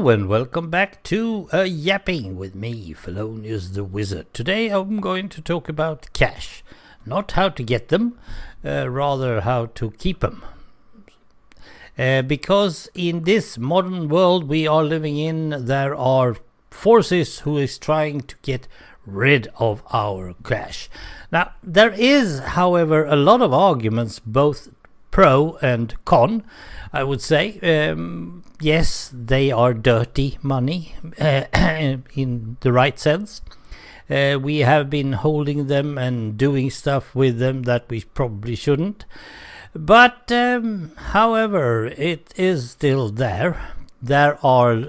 Hello and welcome back to Yapping with me, Fellonius the Wizard. Today I'm going to talk about cash. Not how to get them, rather how to keep them. Because in this modern world we are living in, there are forces who is trying to get rid of our cash. Now, there is, however, a lot of arguments, both pro and con, I would say. Yes, they are dirty money in the right sense. We have been holding them and doing stuff with them that we probably shouldn't. But, however, it is still there. There are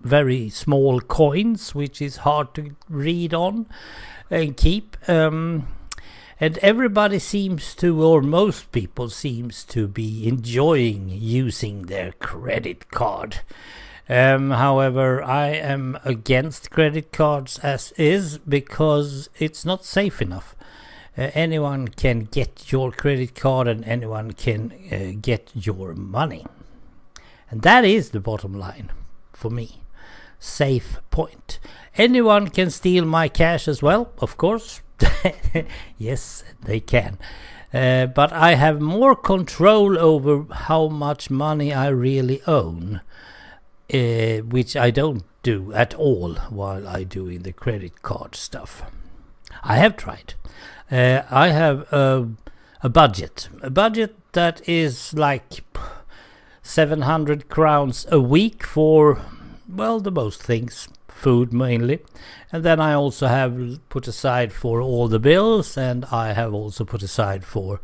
very small coins, which is hard to read on and keep. And everybody seems to, or most people seems to be enjoying using their credit card. However, I am against credit cards as is because it's not safe enough. Anyone can get your credit card and anyone can get your money. And that is the bottom line for me. Safe point. Anyone can steal my cash as well, of course. Yes, they can. But I have more control over how much money I really own, which I don't do at all while I do in the credit card stuff. I have tried. I have a budget that is like 700 crowns a week for, well, the most things. Food mainly, and then I also have put aside for all the bills, and I have also put aside for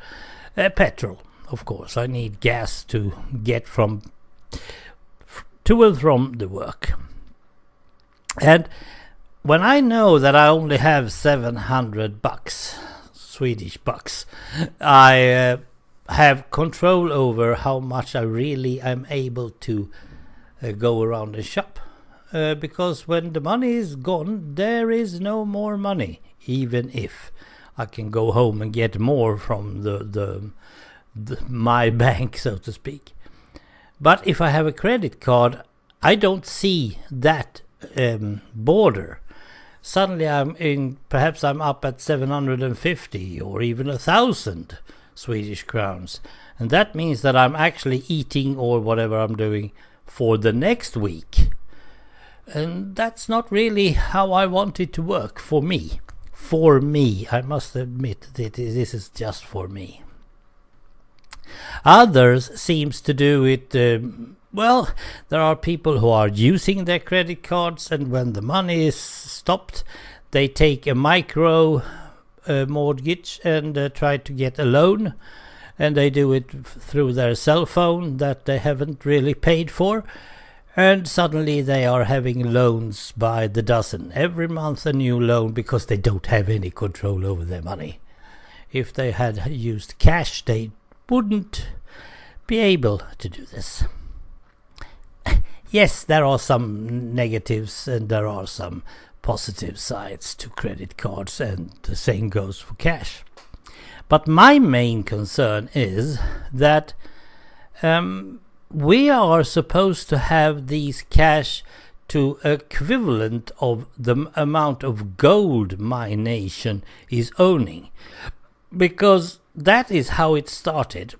petrol. Of course, I need gas to get from to and from the work. And when I know that I only have 700 bucks, Swedish bucks, I have control over how much I really am able to go around and shop. Because when the money is gone, there is no more money, even if I can go home and get more from my bank, so to speak. But if I have a credit card, I don't see that border. Suddenly perhaps I'm up at 750 or even 1,000 Swedish crowns. And that means that I'm actually eating or whatever I'm doing for the next week. And that's not really how I want it to work for me. For me, I must admit that this is just for me. Others seems to do it, well, there are people who are using their credit cards, and when the money is stopped, they take a micro mortgage and try to get a loan, and they do it through their cell phone that they haven't really paid for. And suddenly they are having loans by the dozen. Every month a new loan because they don't have any control over their money. If they had used cash, they wouldn't be able to do this. Yes, there are some negatives and there are some positive sides to credit cards, and the same goes for cash. But my main concern is that we are supposed to have these cash to equivalent of the amount of gold my nation is owning. Because that is how it started.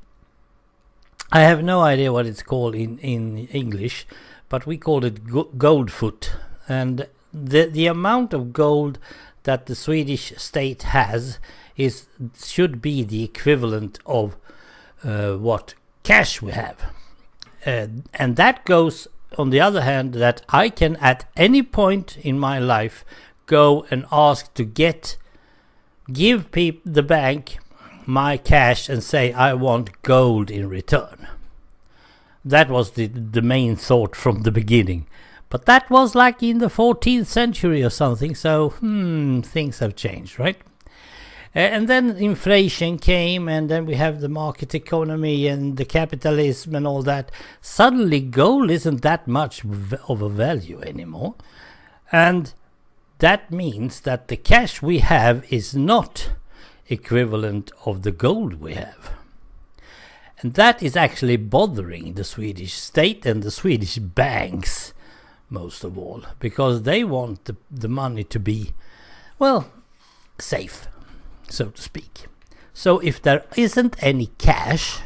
I have no idea what it's called in English, but we call it gold foot. And the amount of gold that the Swedish state has should be the equivalent of what cash we have. And that goes, on the other hand, that I can at any point in my life go and ask to give the bank my cash and say I want gold in return. That was the main thought from the beginning. But that was like in the 14th century or something, so things have changed, right? And then inflation came, and then we have the market economy and the capitalism and all that. Suddenly gold isn't that much of a value anymore. And that means that the cash we have is not equivalent of the gold we have. And that is actually bothering the Swedish state and the Swedish banks most of all, because they want the money to be, well, safe, so to speak. So if there isn't any cash,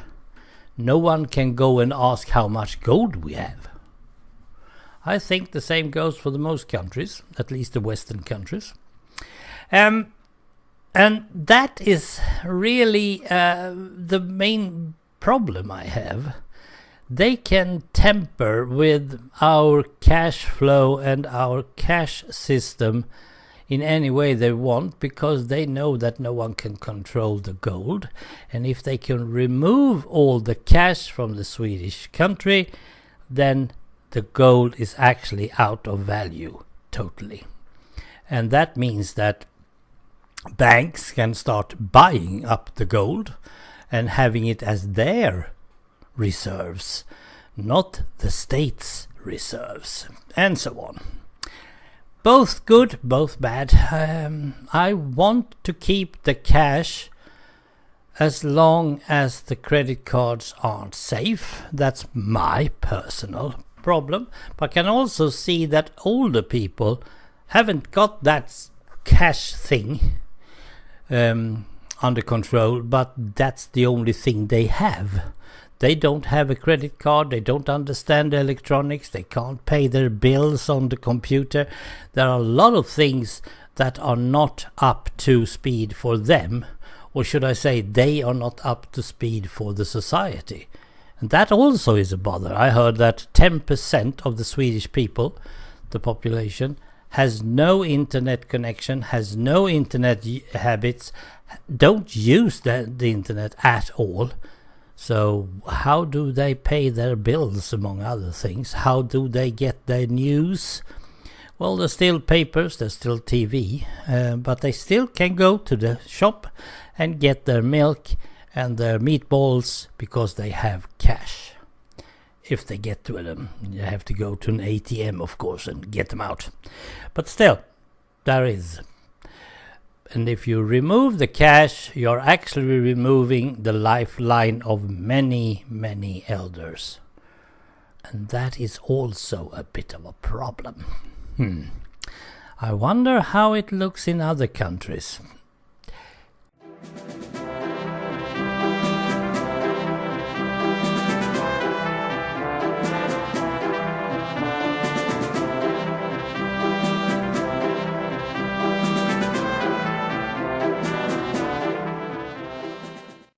no one can go and ask how much gold we have. I think the same goes for the most countries, at least the Western countries. And that is really the main problem I have. They can tamper with our cash flow and our cash system in any way they want, because they know that no one can control the gold. And if they can remove all the cash from the Swedish country, then the gold is actually out of value totally. And that means that banks can start buying up the gold and having it as their reserves, not the state's reserves, and so on. Both good, both bad. I want to keep the cash as long as the credit cards aren't safe. That's my personal problem. But I can also see that older people haven't got that cash thing under control, but that's the only thing they have. They don't have a credit card, they don't understand electronics, they can't pay their bills on the computer. There are a lot of things that are not up to speed for them, or should I say they are not up to speed for the society. And that also is a bother. I heard that 10% of the Swedish people, the population, has no internet connection, has no internet habits, don't use the internet at all. So how do they pay their bills, among other things? How do they get their news? Well, there's still papers, there's still TV, but they still can go to the shop and get their milk and their meatballs because they have cash. If they get to them, you have to go to an ATM, of course, and get them out. But still, there is. And if you remove the cash, you're actually removing the lifeline of many, many elders. And that is also a bit of a problem. I wonder how it looks in other countries.